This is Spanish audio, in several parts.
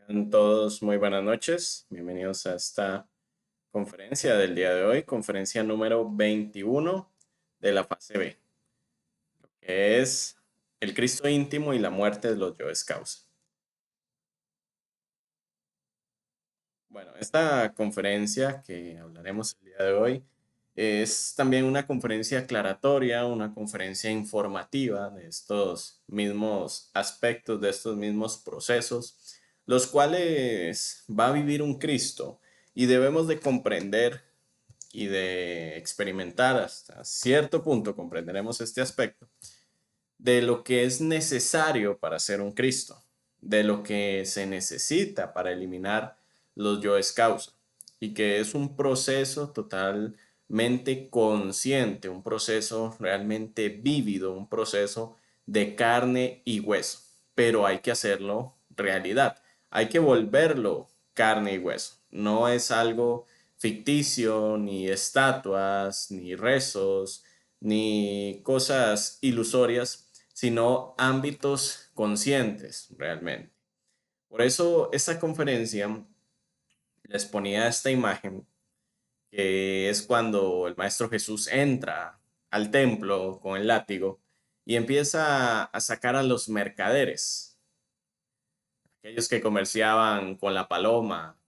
Tengan todos muy buenas noches. Bienvenidos a esta conferencia del día de hoy, conferencia número 21 de la fase B, que es el Cristo íntimo y la muerte de los yoes causa. Bueno, esta conferencia que hablaremos el día de hoy es también una conferencia aclaratoria, una conferencia informativa de estos mismos aspectos, de estos mismos procesos, los cuales va a vivir un Cristo y debemos de comprender y de experimentar hasta cierto punto, comprenderemos este aspecto, de lo que es necesario para ser un Cristo, de lo que se necesita para eliminar los yoes causa, y que es un proceso totalmente consciente, un proceso realmente vívido, un proceso de carne y hueso, pero hay que hacerlo realidad, hay que volverlo carne y hueso, no es algo ficticio, ni estatuas, ni rezos, ni cosas ilusorias, sino ámbitos conscientes realmente. Por eso esta conferencia les ponía esta imagen, que es cuando el Maestro Jesús entra al templo con el látigo y empieza a sacar a los mercaderes, aquellos que comerciaban con la paloma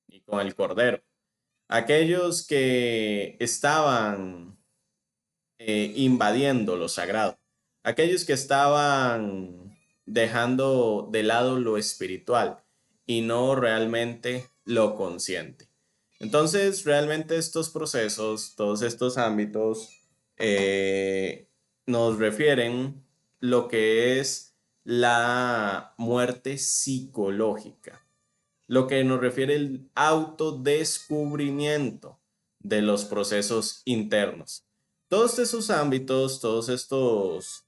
y con el cordero, aquellos que estaban invadiendo lo sagrado, aquellos que estaban dejando de lado lo espiritual y no realmente lo consciente. Entonces, realmente estos procesos, todos estos ámbitos, nos refieren lo que es la muerte psicológica, lo que nos refiere el autodescubrimiento de los procesos internos. Todos esos ámbitos, todos estos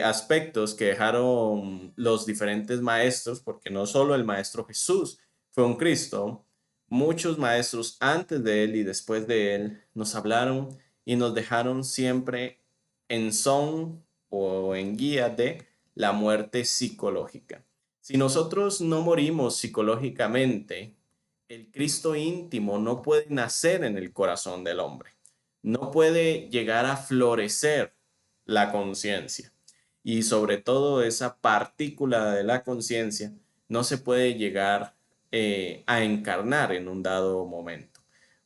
aspectos que dejaron los diferentes maestros, porque no solo el maestro Jesús fue un Cristo, muchos maestros antes de él y después de él nos hablaron y nos dejaron siempre en son o en guía de la muerte psicológica. Si nosotros no morimos psicológicamente, el Cristo íntimo no puede nacer en el corazón del hombre, no puede llegar a florecer la conciencia. Y sobre todo esa partícula de la conciencia no se puede llegar a encarnar en un dado momento.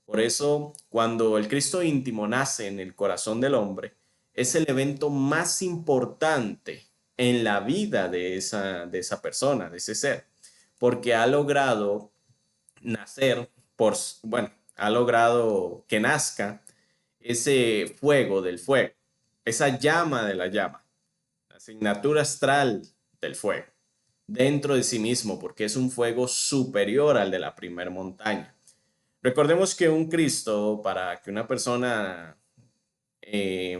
Por eso, cuando el Cristo íntimo nace en el corazón del hombre, es el evento más importante en la vida de esa persona, de ese ser, porque ha logrado nacer, bueno, ha logrado que nazca ese fuego del fuego, esa llama de la llama, la asignatura astral del fuego, dentro de sí mismo, porque es un fuego superior al de la primera montaña. Recordemos que un Cristo, para que una persona eh,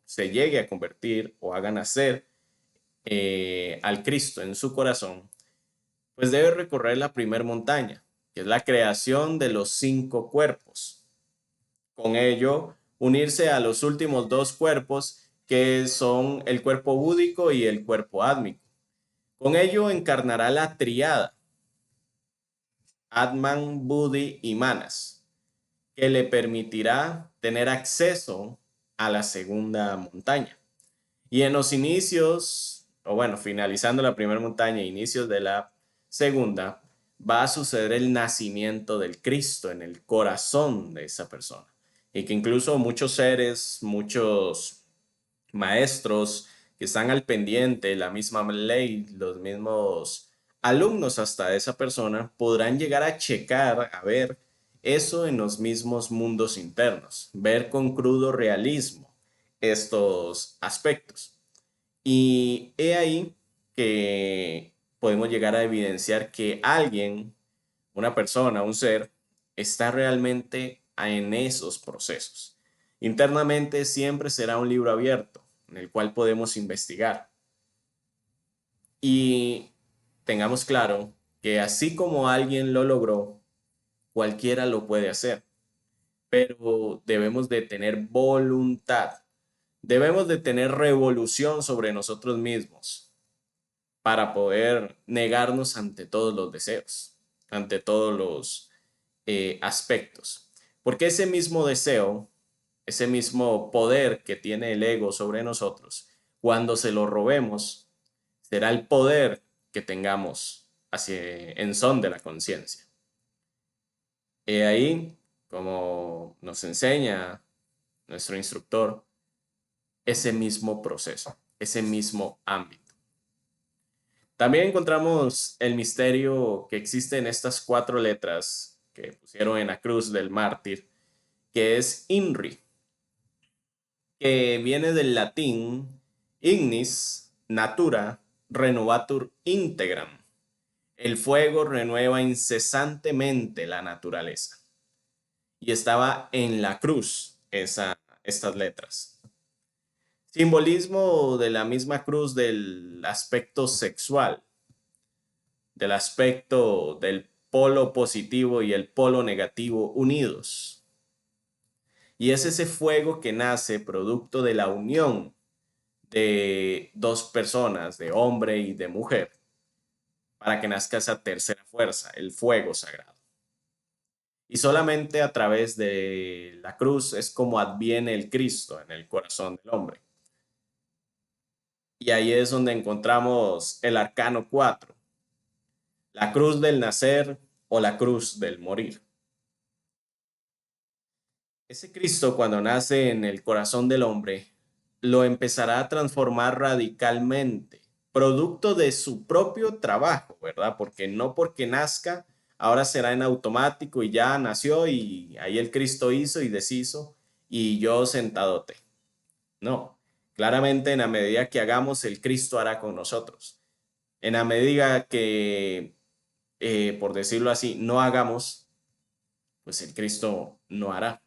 se llegue a convertir o haga nacer al Cristo en su corazón, pues debe recorrer la primera montaña, que es la creación de los 5 cuerpos. Con ello, unirse a los últimos 2 cuerpos, que son el cuerpo búdico y el cuerpo átmico. Con ello encarnará la triada, Atman, Buddhi y Manas, que le permitirá tener acceso a la segunda montaña. Y en los inicios, o bueno, finalizando la primera montaña, inicios de la segunda, va a suceder el nacimiento del Cristo en el corazón de esa persona. Y que incluso muchos seres, muchos maestros que están al pendiente, la misma ley, los mismos alumnos hasta de esa persona, podrán llegar a checar, a ver eso en los mismos mundos internos, ver con crudo realismo estos aspectos. Y he ahí que podemos llegar a evidenciar que alguien, una persona, un ser, está realmente en esos procesos. Internamente siempre será un libro abierto en el cual podemos investigar. Y tengamos claro que así como alguien lo logró, cualquiera lo puede hacer, pero debemos de tener voluntad, debemos de tener revolución sobre nosotros mismos. para poder negarnos ante todos los deseos, ante todos los aspectos. Porque ese mismo deseo, ese mismo poder que tiene el ego sobre nosotros, cuando se lo robemos, será el poder que tengamos en son de la conciencia. Y ahí, como nos enseña nuestro instructor, ese mismo proceso, ese mismo ámbito. También encontramos el misterio que existe en estas 4 letras que pusieron en la cruz del mártir, que es INRI, que viene del latín ignis natura renovatur integram. El fuego renueva incesantemente la naturaleza. Y estaba en la cruz estas letras. Simbolismo de la misma cruz del aspecto sexual, del aspecto del polo positivo y el polo negativo unidos. Y es ese fuego que nace producto de la unión de 2 personas, de hombre y de mujer, para que nazca esa tercera fuerza, el fuego sagrado. Y solamente a través de la cruz es como adviene el Cristo en el corazón del hombre. Y ahí es donde encontramos el arcano 4, la cruz del nacer o la cruz del morir. Ese Cristo, cuando nace en el corazón del hombre, lo empezará a transformar radicalmente, producto de su propio trabajo, ¿verdad? Porque no porque nazca, ahora será en automático y ya nació y ahí el Cristo hizo y deshizo y yo sentadote. No, claramente en la medida que hagamos, el Cristo hará con nosotros. En la medida que, por decirlo así, no hagamos, pues el Cristo no hará.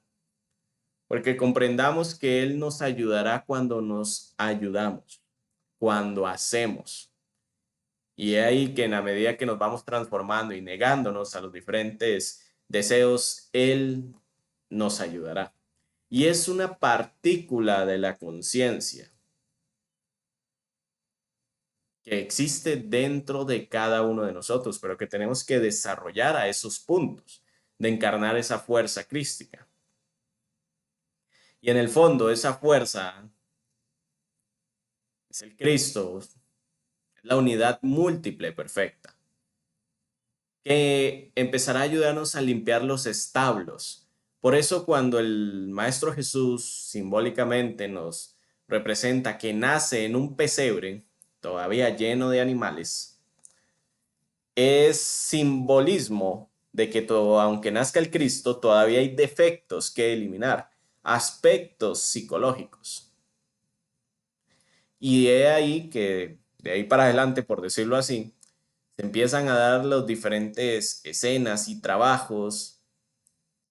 Porque comprendamos que Él nos ayudará cuando nos ayudamos, cuando hacemos. Y es ahí que en la medida que nos vamos transformando y negándonos a los diferentes deseos, Él nos ayudará. Y es una partícula de la conciencia que existe dentro de cada uno de nosotros, pero que tenemos que desarrollar a esos puntos de encarnar esa fuerza crística. Y en el fondo, esa fuerza es el Cristo, es la unidad múltiple perfecta, que empezará a ayudarnos a limpiar los establos. Por eso cuando el Maestro Jesús simbólicamente nos representa que nace en un pesebre, todavía lleno de animales, es simbolismo de que todo, aunque nazca el Cristo, todavía hay defectos que eliminar, aspectos psicológicos. Y de ahí que, de ahí para adelante, por decirlo así, se empiezan a dar las diferentes escenas y trabajos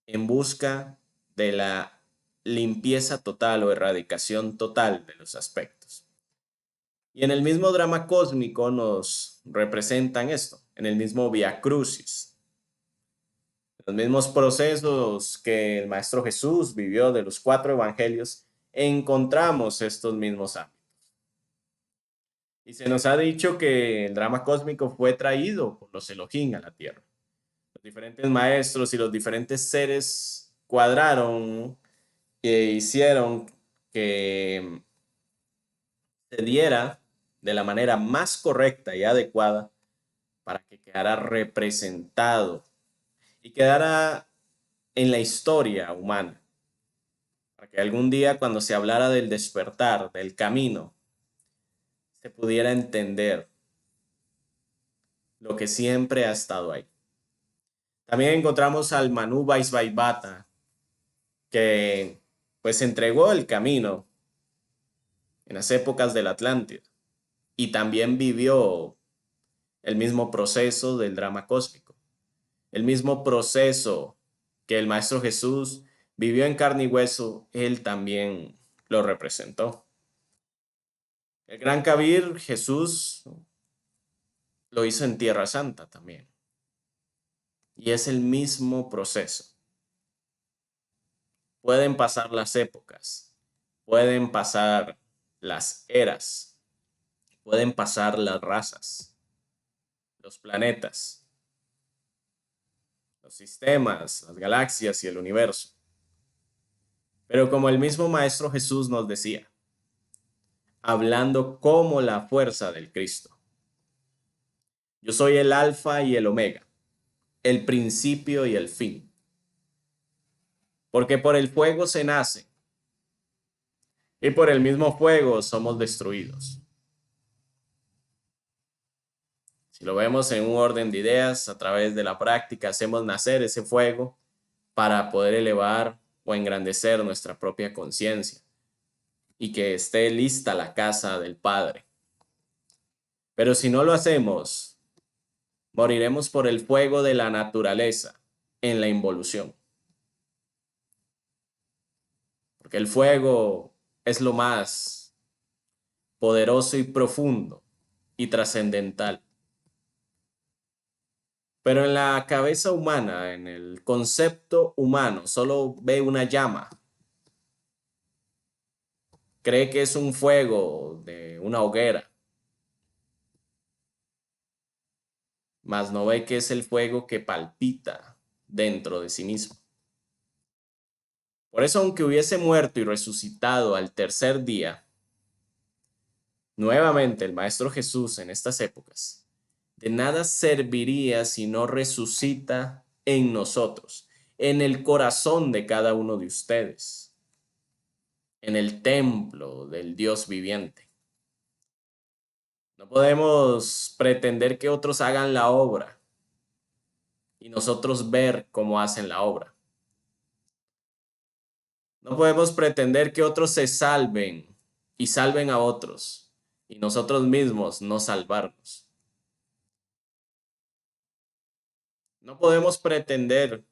en busca de la limpieza total o erradicación total de los aspectos. Y en el mismo drama cósmico nos representan esto, en el mismo Via Crucis, los mismos procesos que el Maestro Jesús vivió de los 4 evangelios, encontramos estos mismos ámbitos. Y se nos ha dicho que el drama cósmico fue traído por los Elohim a la tierra. Los diferentes maestros y los diferentes seres cuadraron e hicieron que se diera de la manera más correcta y adecuada para que quedara representado y quedara en la historia humana. Para que algún día cuando se hablara del despertar, del camino, se pudiera entender lo que siempre ha estado ahí. También encontramos al Manu Vaisvaivata, que pues entregó el camino en las épocas de la Atlántida y también vivió el mismo proceso del drama cósmico, el mismo proceso que el Maestro Jesús vivió en carne y hueso, él también lo representó. El Gran Kabir, Jesús, lo hizo en Tierra Santa también. Y es el mismo proceso. Pueden pasar las épocas, pueden pasar las eras, pueden pasar las razas, los planetas, los sistemas, las galaxias y el universo. Pero como el mismo Maestro Jesús nos decía, hablando como la fuerza del Cristo, yo soy el alfa y el omega, el principio y el fin. Porque por el fuego se nace y por el mismo fuego somos destruidos. Si lo vemos en un orden de ideas, a través de la práctica hacemos nacer ese fuego para poder elevar o engrandecer nuestra propia conciencia y que esté lista la casa del Padre. Pero si no lo hacemos, moriremos por el fuego de la naturaleza en la involución. Porque el fuego es lo más poderoso y profundo y trascendental. Pero en la cabeza humana, en el concepto humano, solo ve una llama. Cree que es un fuego de una hoguera, mas no ve que es el fuego que palpita dentro de sí mismo. Por eso, aunque hubiese muerto y resucitado al tercer día, nuevamente el Maestro Jesús en estas épocas, de nada serviría si no resucita en nosotros, en el corazón de cada uno de ustedes, en el templo del Dios viviente. No podemos pretender que otros hagan la obra y nosotros ver cómo hacen la obra. No podemos pretender que otros se salven y salven a otros y nosotros mismos no salvarnos. No podemos pretender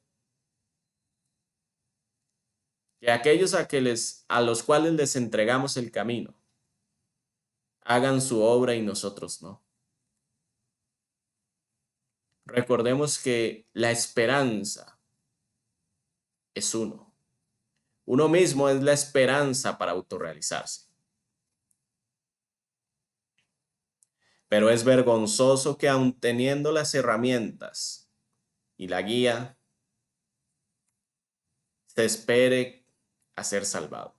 que aquellos a los cuales les entregamos el camino hagan su obra y nosotros no. Recordemos que la esperanza es uno. Uno mismo es la esperanza para autorrealizarse. Pero es vergonzoso que aun teniendo las herramientas y la guía, se espere a ser salvado.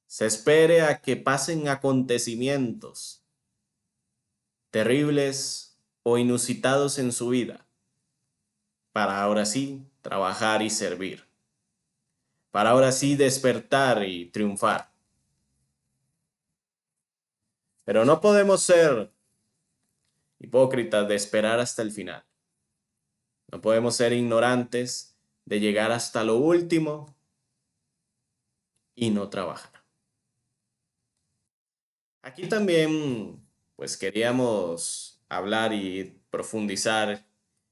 Se espere a que pasen acontecimientos terribles o inusitados en su vida para ahora sí trabajar y servir, para ahora sí despertar y triunfar. Pero no podemos ser hipócritas de esperar hasta el final. No podemos ser ignorantes de llegar hasta lo último y no trabajar. Aquí también, pues queríamos hablar y profundizar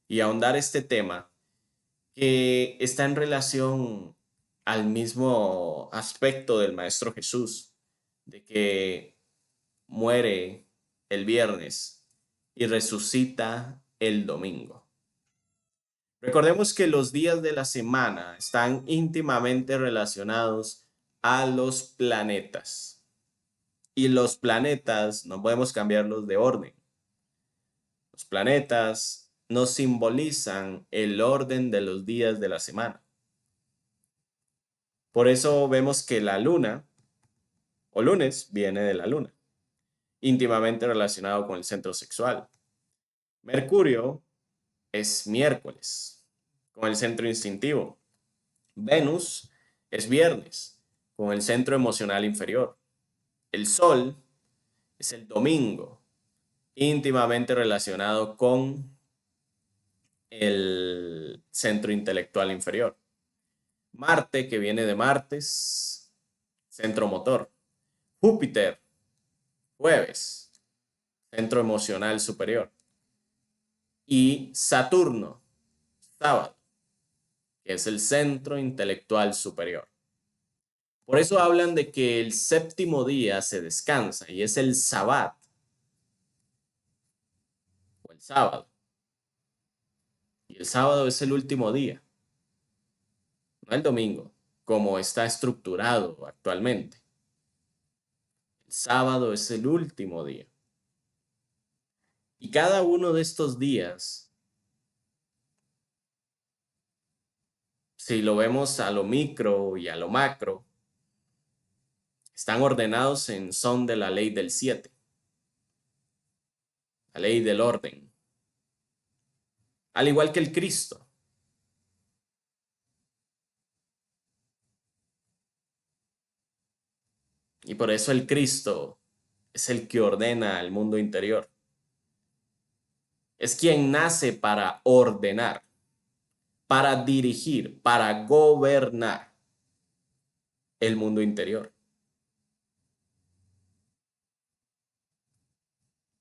y ahondar este tema que está en relación al mismo aspecto del Maestro Jesús, de que muere el viernes y resucita el domingo. Recordemos que los días de la semana están íntimamente relacionados a los planetas. Y los planetas no podemos cambiarlos de orden. Los planetas nos simbolizan el orden de los días de la semana. Por eso vemos que la luna o lunes viene de la luna, íntimamente relacionado con el centro sexual. Mercurio es miércoles, con el centro instintivo. Venus es viernes, con el centro emocional inferior. El Sol es el domingo, íntimamente relacionado con el centro intelectual inferior. Marte, que viene de martes, centro motor. Júpiter, jueves, centro emocional superior. Y Saturno, sábado, que es el centro intelectual superior. Por eso hablan de que el séptimo día se descansa y es el sabbat o el sábado. Y el sábado es el último día, no el domingo, como está estructurado actualmente. El sábado es el último día. Y cada uno de estos días, si lo vemos a lo micro y a lo macro, están ordenados en son de la ley del 7, la ley del orden, al igual que el Cristo. Y por eso el Cristo es el que ordena el mundo interior. Es quien nace para ordenar, para dirigir, para gobernar el mundo interior.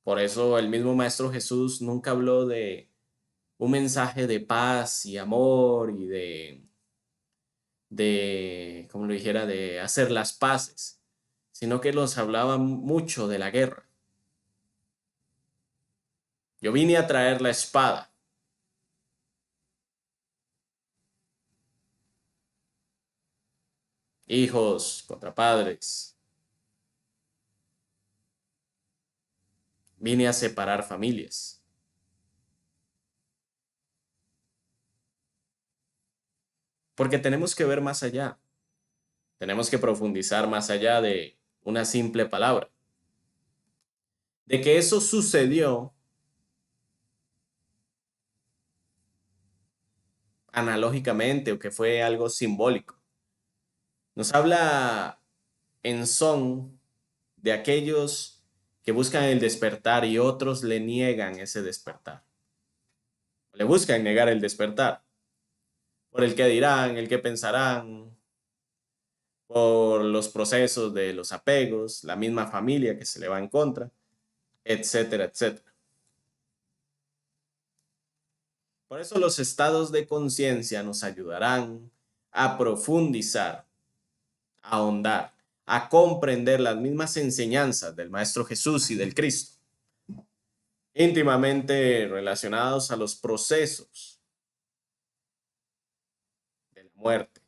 Por eso el mismo Maestro Jesús nunca habló de un mensaje de paz y amor y como lo dijera, de hacer las paces, sino que nos hablaba mucho de la guerra. Yo vine a traer la espada. Hijos contra padres. Vine a separar familias. Porque tenemos que ver más allá. Tenemos que profundizar más allá de una simple palabra. De que eso sucedió analógicamente o que fue algo simbólico. Nos habla en son de aquellos que buscan el despertar y otros le niegan ese despertar. Le buscan negar el despertar. Por el que dirán, el que pensarán, por los procesos de los apegos, la misma familia que se le va en contra, etcétera, etcétera. Por eso los estados de conciencia nos ayudarán a profundizar, a ahondar, a comprender las mismas enseñanzas del Maestro Jesús y del Cristo, íntimamente relacionados a los procesos de la muerte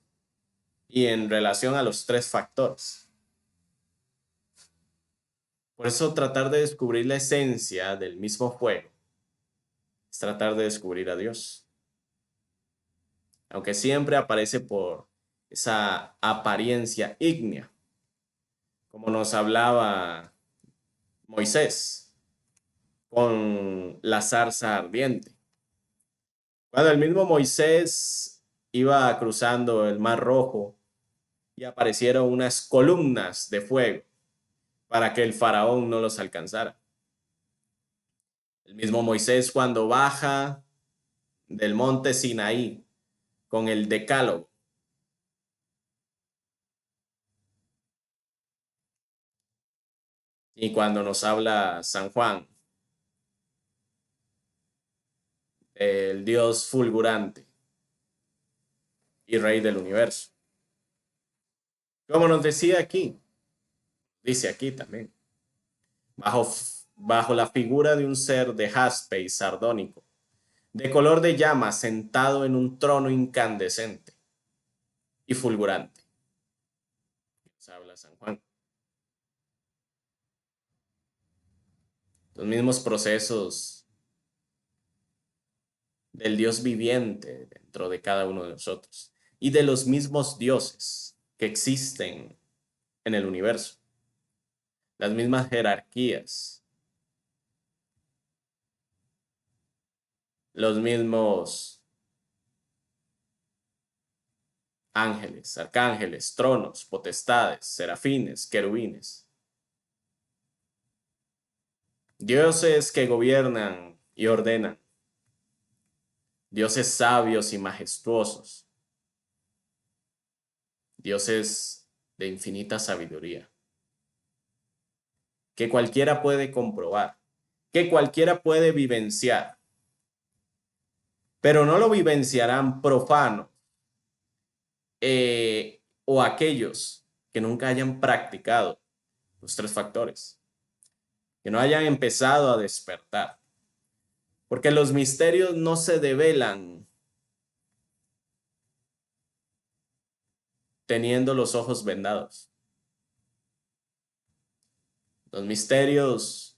y en relación a los tres factores. Por eso tratar de descubrir la esencia del mismo fuego es tratar de descubrir a Dios, aunque siempre aparece por esa apariencia ígnea, como nos hablaba Moisés con la zarza ardiente. Cuando el mismo Moisés iba cruzando el Mar Rojo y aparecieron unas columnas de fuego para que el faraón no los alcanzara. El mismo Moisés cuando baja del monte Sinaí con el decálogo. Y cuando nos habla San Juan, el Dios fulgurante y Rey del universo. Como nos decía aquí, dice aquí también, bajo, bajo la figura de un ser de jaspe y sardónico, de color de llama sentado en un trono incandescente y fulgurante. Nos habla San Juan. Los mismos procesos del Dios viviente dentro de cada uno de nosotros y de los mismos dioses que existen en el universo, las mismas jerarquías, los mismos ángeles, arcángeles, tronos, potestades, serafines, querubines, dioses que gobiernan y ordenan, dioses sabios y majestuosos, dioses de infinita sabiduría, que cualquiera puede comprobar, que cualquiera puede vivenciar, pero no lo vivenciarán profanos o aquellos que nunca hayan practicado los tres factores, que no hayan empezado a despertar, porque los misterios no se develan teniendo los ojos vendados. Los misterios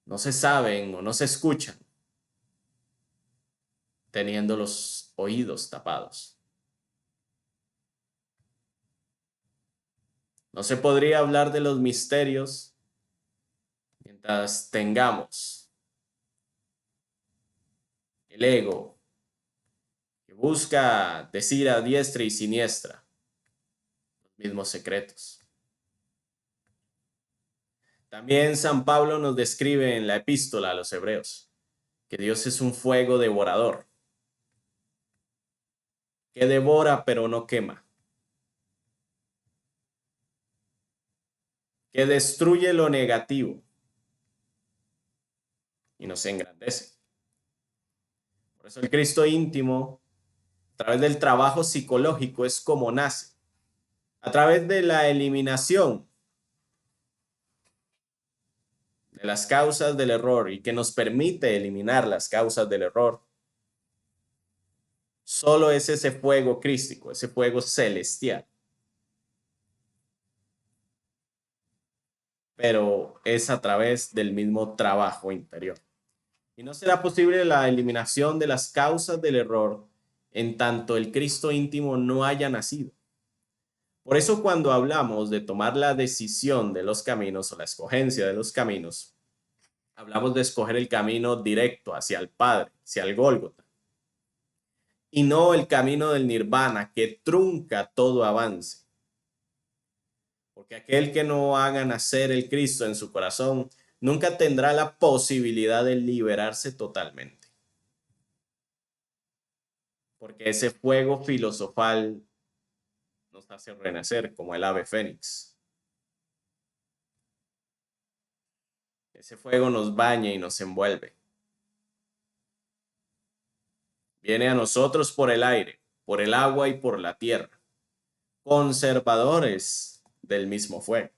no se saben o no se escuchan teniendo los oídos tapados. No se podría hablar de los misterios mientras tengamos el ego que busca decir a diestra y siniestra los mismos secretos. También San Pablo nos describe en la epístola a los Hebreos que Dios es un fuego devorador, que devora pero no quema, que destruye lo negativo y nos engrandece. Por eso el Cristo íntimo, a través del trabajo psicológico, es como nace, a través de la eliminación de las causas del error y que nos permite eliminar las causas del error. Solo es ese fuego crístico, ese fuego celestial. Pero es a través del mismo trabajo interior. Y no será posible la eliminación de las causas del error en tanto el Cristo íntimo no haya nacido. Por eso cuando hablamos de tomar la decisión de los caminos o la escogencia de los caminos, hablamos de escoger el camino directo hacia el Padre, hacia el Gólgota, y no el camino del nirvana que trunca todo avance. Porque aquel que no haga nacer el Cristo en su corazón nunca tendrá la posibilidad de liberarse totalmente. Porque ese fuego filosofal nos hace renacer como el ave fénix. Ese fuego nos baña y nos envuelve. Viene a nosotros por el aire, por el agua y por la tierra, conservadores del mismo fuego.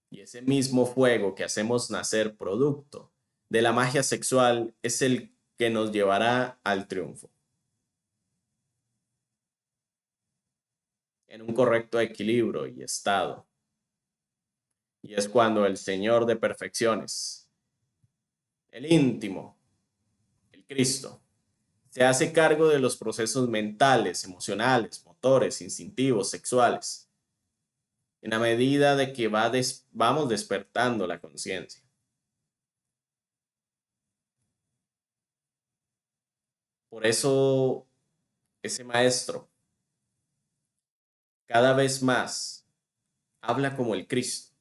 Y ese mismo fuego que hacemos nacer producto de la magia sexual es el que nos llevará al triunfo. En un correcto equilibrio y estado. Y es cuando el Señor de perfecciones, el íntimo, el Cristo, se hace cargo de los procesos mentales, emocionales, motores, instintivos, sexuales, en la medida de que vamos despertando la conciencia. Por eso ese maestro cada vez más habla como el Cristo,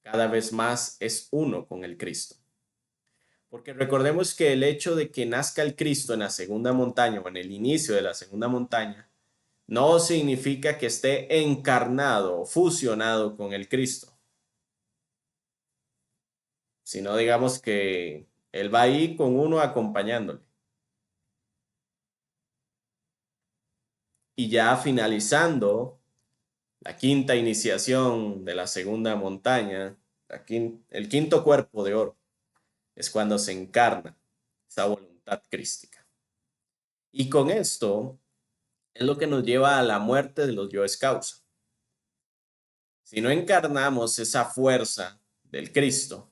cada vez más es uno con el Cristo. Porque recordemos que el hecho de que nazca el Cristo en la segunda montaña o en el inicio de la segunda montaña no significa que esté encarnado o fusionado con el Cristo, sino digamos que él va ahí con uno acompañándole. Y ya finalizando la quinta iniciación de la segunda montaña, el quinto cuerpo de oro, es cuando se encarna esa voluntad crística. Y con esto es lo que nos lleva a la muerte de los yoes causa. Si no encarnamos esa fuerza del Cristo,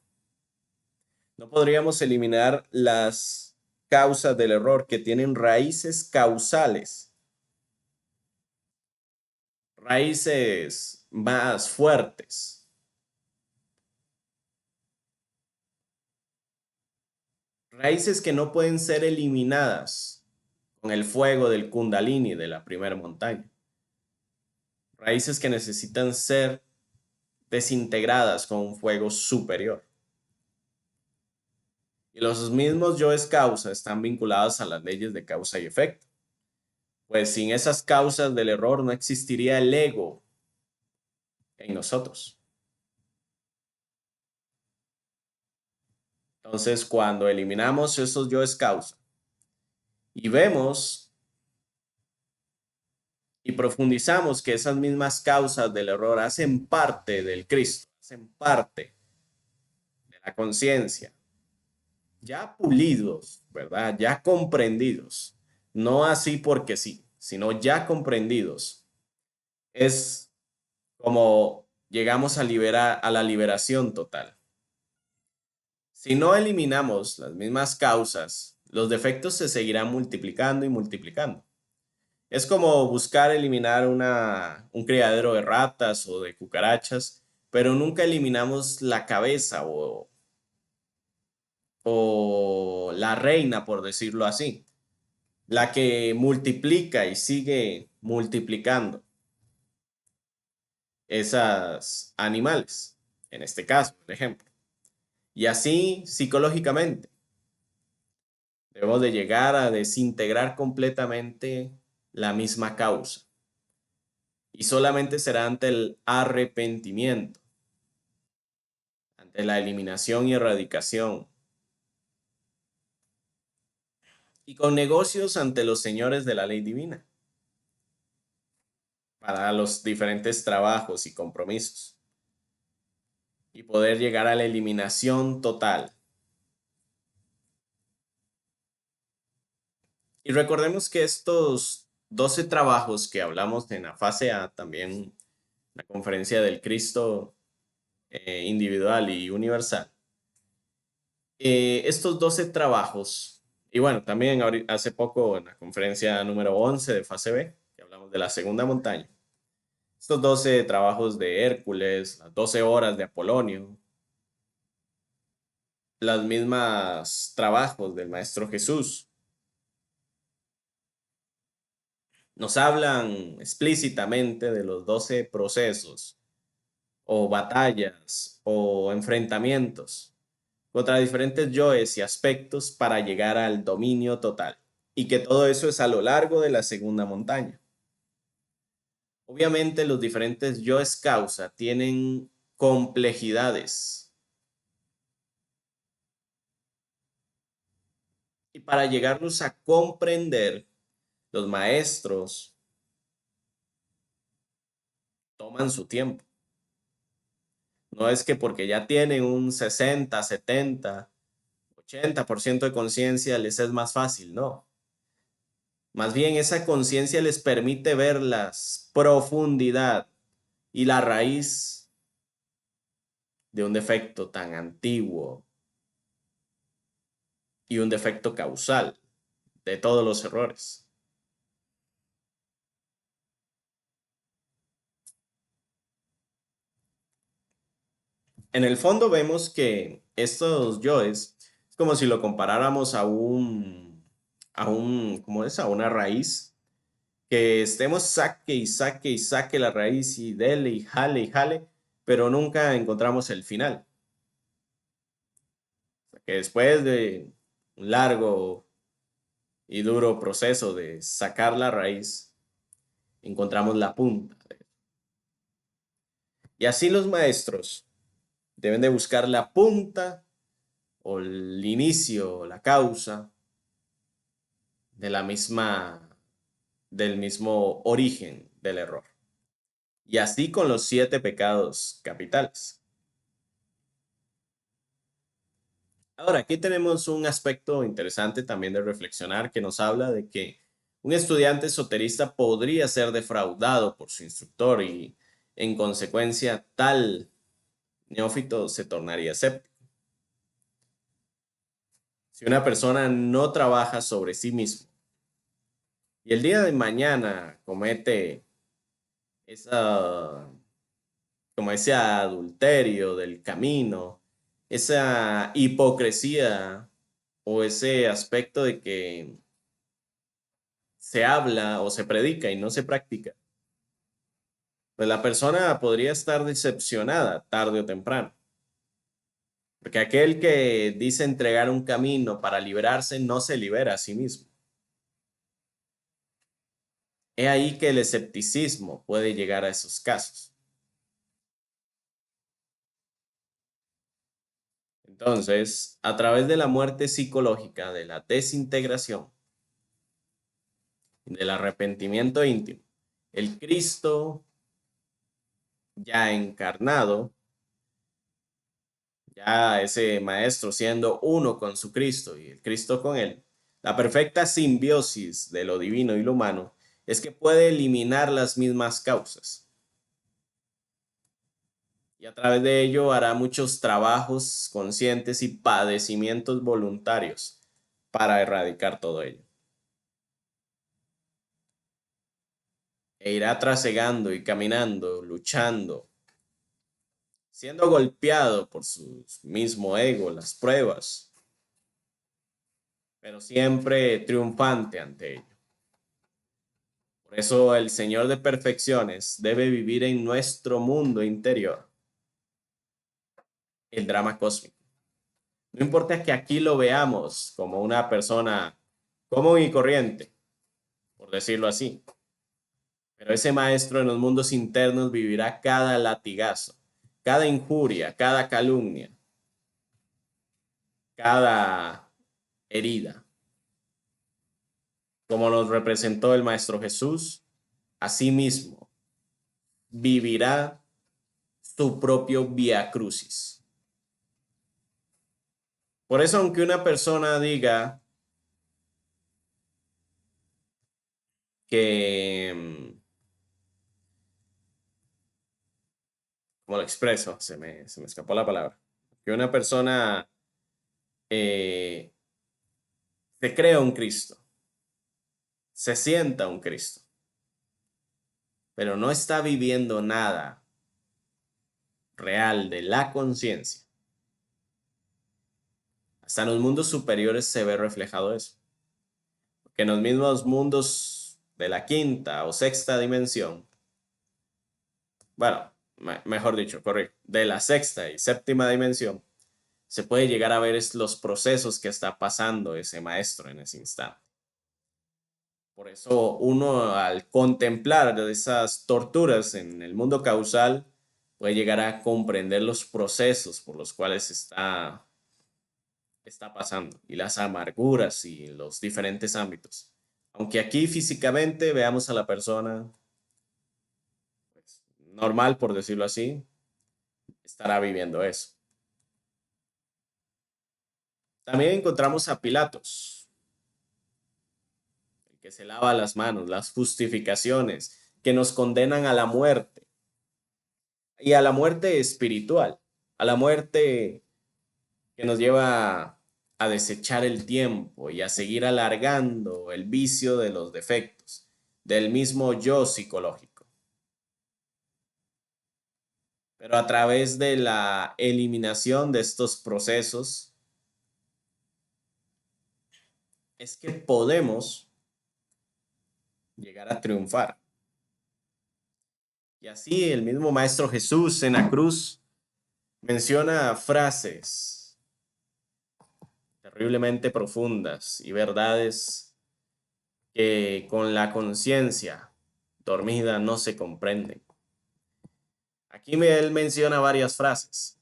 no podríamos eliminar las causas del error que tienen raíces causales, raíces más fuertes. Raíces que no pueden ser eliminadas con el fuego del Kundalini de la primera montaña. Raíces que necesitan ser desintegradas con un fuego superior. Y los mismos yoes causa están vinculados a las leyes de causa y efecto. Pues sin esas causas del error no existiría el ego en nosotros. Entonces, cuando eliminamos esos yoes causa y vemos y profundizamos que esas mismas causas del error hacen parte del Cristo, hacen parte de la conciencia, ya pulidos, ¿verdad? Ya comprendidos, no así porque sí, sino ya comprendidos. Es como llegamos a la liberación total. Si no eliminamos las mismas causas, los defectos se seguirán multiplicando y multiplicando. Es como buscar eliminar un criadero de ratas o de cucarachas, pero nunca eliminamos la cabeza o la reina, por decirlo así, la que multiplica y sigue multiplicando esas animales, en este caso, por ejemplo. Y así psicológicamente, debemos de llegar a desintegrar completamente la misma causa. Y solamente será ante el arrepentimiento, ante la eliminación y erradicación, y con negocios ante los señores de la ley divina, para los diferentes trabajos y compromisos, y poder llegar a la eliminación total. Y recordemos que estos 12 trabajos que hablamos en la fase A, también la conferencia del Cristo individual y universal, estos 12 trabajos, y bueno, también hace poco en la conferencia número 11 de fase B, que hablamos de la segunda montaña, estos 12 trabajos de Hércules, las 12 horas de Apolonio, las mismas trabajos del Maestro Jesús, nos hablan explícitamente de los 12 procesos o batallas o enfrentamientos contra diferentes yoes y aspectos para llegar al dominio total. Y que todo eso es a lo largo de la segunda montaña. Obviamente los diferentes yoes causa tienen complejidades. Y para llegarlos a comprender, los maestros toman su tiempo. No es que porque ya tienen un 60, 70, 80% de conciencia les es más fácil, no. Más bien esa conciencia les permite ver la profundidad y la raíz de un defecto tan antiguo y un defecto causal de todos los errores. En el fondo vemos que estos yoes es como si lo comparáramos ¿cómo es? A una raíz, que estemos saque y saque y saque la raíz y jale, pero nunca encontramos el final. O sea, que después de un largo y duro proceso de sacar la raíz, encontramos la punta. Y así los maestros deben de buscar la punta o el inicio, la causa de del mismo origen del error. Y así con los 7 pecados capitales. Ahora, aquí tenemos un aspecto interesante también de reflexionar que nos habla de que un estudiante esoterista podría ser defraudado por su instructor y, en consecuencia, tal neófito se tornaría escéptico. Si una persona no trabaja sobre sí mismo y el día de mañana comete esa, como ese adulterio del camino, esa hipocresía o ese aspecto de que se habla o se predica y no se practica, pues la persona podría estar decepcionada tarde o temprano. Porque aquel que dice entregar un camino para liberarse no se libera a sí mismo. Es ahí que el escepticismo puede llegar a esos casos. Entonces, a través de la muerte psicológica, de la desintegración, del arrepentimiento íntimo, el Cristo ya encarnado, ya ese maestro siendo uno con su Cristo y el Cristo con él, la perfecta simbiosis de lo divino y lo humano, es que puede eliminar las mismas causas. Y a través de ello hará muchos trabajos conscientes y padecimientos voluntarios para erradicar todo ello. E irá trasegando y caminando, luchando, siendo golpeado por su mismo ego, las pruebas, pero siempre triunfante ante ello. Por eso el Señor de perfecciones debe vivir en nuestro mundo interior, el drama cósmico. No importa que aquí lo veamos como una persona común y corriente, por decirlo así, pero ese maestro en los mundos internos vivirá cada latigazo, cada injuria, cada calumnia, cada herida, como nos representó el Maestro Jesús, asimismo vivirá su propio vía crucis. Por eso, aunque una persona diga que, como lo expreso, se me escapó la palabra, que una persona eh, se crea un Cristo, se sienta un Cristo, pero no está viviendo nada real de la conciencia. Hasta en los mundos superiores se ve reflejado eso. Porque en los mismos mundos de la quinta o sexta dimensión, bueno, mejor dicho, correcto, de la sexta y séptima dimensión, se puede llegar a ver los procesos que está pasando ese maestro en ese instante. Por eso uno al contemplar esas torturas en el mundo causal puede llegar a comprender los procesos por los cuales está pasando y las amarguras y los diferentes ámbitos. Aunque aquí físicamente veamos a la persona pues, normal, por decirlo así, estará viviendo eso. También encontramos a Pilatos, el que se lava las manos, las justificaciones que nos condenan a la muerte y a la muerte espiritual, a la muerte que nos lleva a desechar el tiempo y a seguir alargando el vicio de los defectos del mismo yo psicológico. Pero a través de la eliminación de estos procesos es que podemos llegar a triunfar. Y así el mismo Maestro Jesús en la cruz menciona frases terriblemente profundas y verdades que con la conciencia dormida no se comprenden. Aquí él menciona varias frases,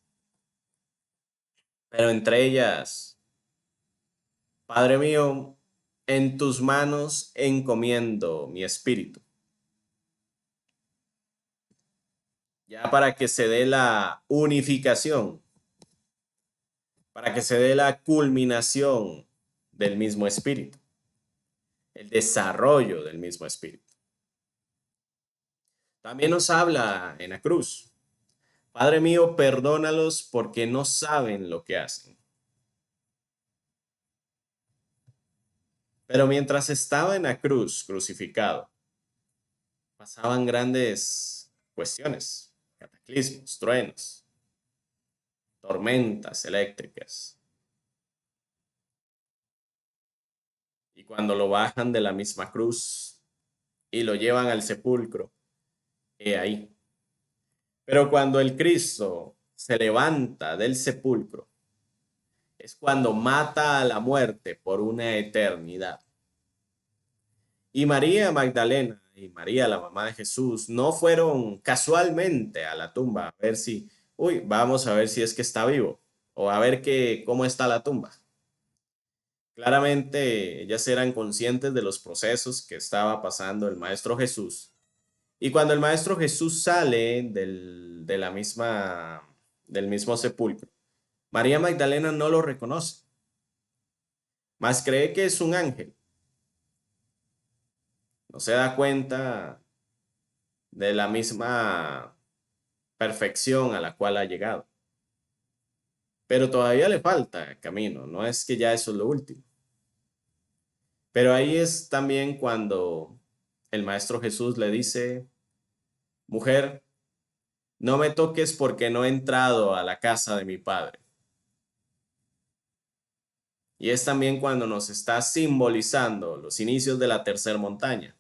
pero entre ellas, Padre mío, en tus manos encomiendo mi espíritu. Ya para que se dé la unificación, para que se dé la culminación del mismo espíritu, el desarrollo del mismo espíritu. También nos habla en la cruz, Padre mío, perdónalos porque no saben lo que hacen. Pero mientras estaba en la cruz, crucificado, pasaban grandes cuestiones, cataclismos, truenos, tormentas eléctricas. Y cuando lo bajan de la misma cruz y lo llevan al sepulcro, he ahí. Pero cuando el Cristo se levanta del sepulcro, es cuando mata a la muerte por una eternidad. Y María Magdalena y María, la mamá de Jesús, no fueron casualmente a la tumba a ver si, uy, vamos a ver si es que está vivo o a ver cómo está la tumba. Claramente ellas eran conscientes de los procesos que estaba pasando el Maestro Jesús. Y cuando el Maestro Jesús sale del mismo sepulcro, María Magdalena no lo reconoce, mas cree que es un ángel. No se da cuenta de la misma perfección a la cual ha llegado. Pero todavía le falta camino, no es que ya eso es lo último. Pero ahí es también cuando el Maestro Jesús le dice, mujer, no me toques porque no he entrado a la casa de mi Padre. Y es también cuando nos está simbolizando los inicios de la tercera montaña.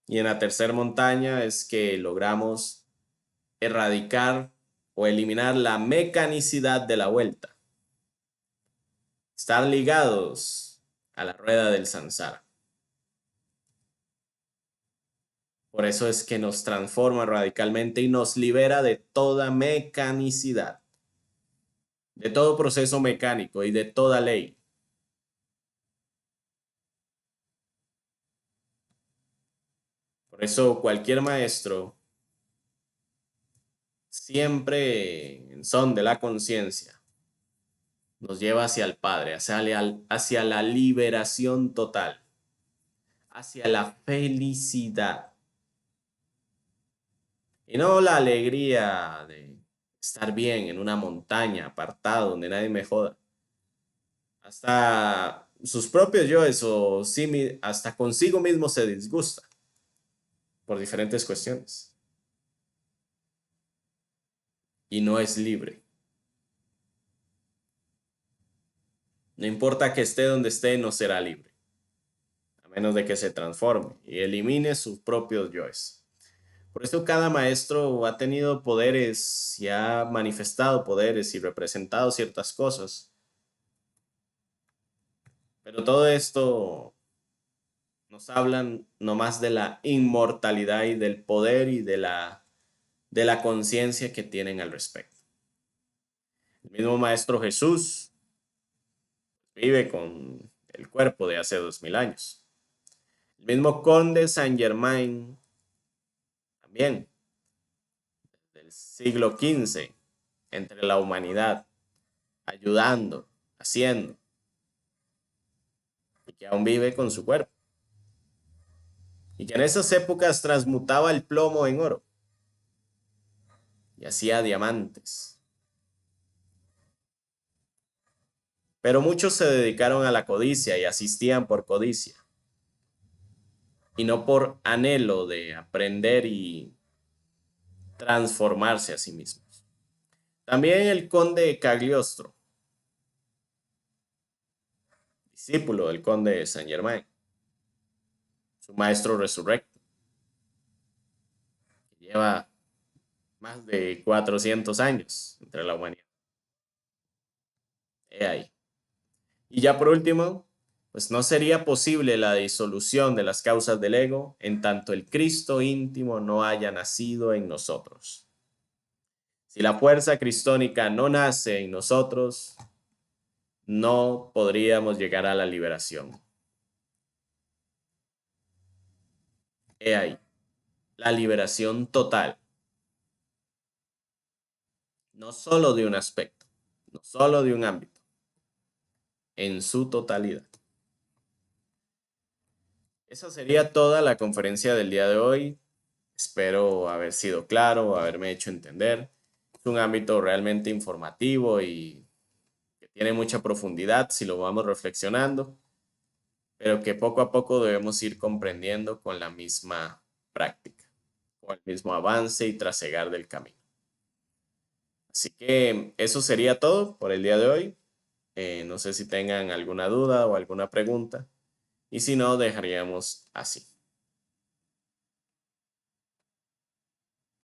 Y en la tercera montaña es que logramos erradicar o eliminar la mecanicidad de la vuelta. Estar ligados a la rueda del samsara. Por eso es que nos transforma radicalmente y nos libera de toda mecanicidad, de todo proceso mecánico y de toda ley. Por eso cualquier maestro, siempre en son de la conciencia, nos lleva hacia el Padre, hacia la liberación total, hacia la felicidad. Y no la alegría de estar bien en una montaña, apartado, donde nadie me joda. Hasta sus propios yoes o hasta consigo mismo se disgusta por diferentes cuestiones. Y no es libre. No importa que esté donde esté, no será libre. A menos de que se transforme y elimine sus propios yoes. Por eso cada maestro ha tenido poderes y ha manifestado poderes y representado ciertas cosas. Pero todo esto nos hablan nomás de la inmortalidad y del poder y de la conciencia que tienen al respecto. El mismo Maestro Jesús vive con el cuerpo de hace 2000 años. El mismo Conde Saint Germain también, del siglo XV, entre la humanidad, ayudando, haciendo, y que aún vive con su cuerpo. Y que en esas épocas transmutaba el plomo en oro y hacía diamantes. Pero muchos se dedicaron a la codicia y asistían por codicia, y no por anhelo de aprender y transformarse a sí mismos. También el conde Cagliostro, discípulo del conde Saint Germain, su maestro resurrecto, que lleva más de 400 años entre la humanidad. He ahí. Y ya por último, pues no sería posible la disolución de las causas del ego en tanto el Cristo íntimo no haya nacido en nosotros. Si la fuerza cristónica no nace en nosotros, no podríamos llegar a la liberación. He ahí, la liberación total, no solo de un aspecto, no solo de un ámbito, en su totalidad. Esa sería toda la conferencia del día de hoy. Espero haber sido claro, haberme hecho entender. Es un ámbito realmente informativo y que tiene mucha profundidad si lo vamos reflexionando, pero que poco a poco debemos ir comprendiendo con la misma práctica, con el mismo avance y trasegar del camino. Así que eso sería todo por el día de hoy. No sé si tengan alguna duda o alguna pregunta, y si no, dejaríamos así.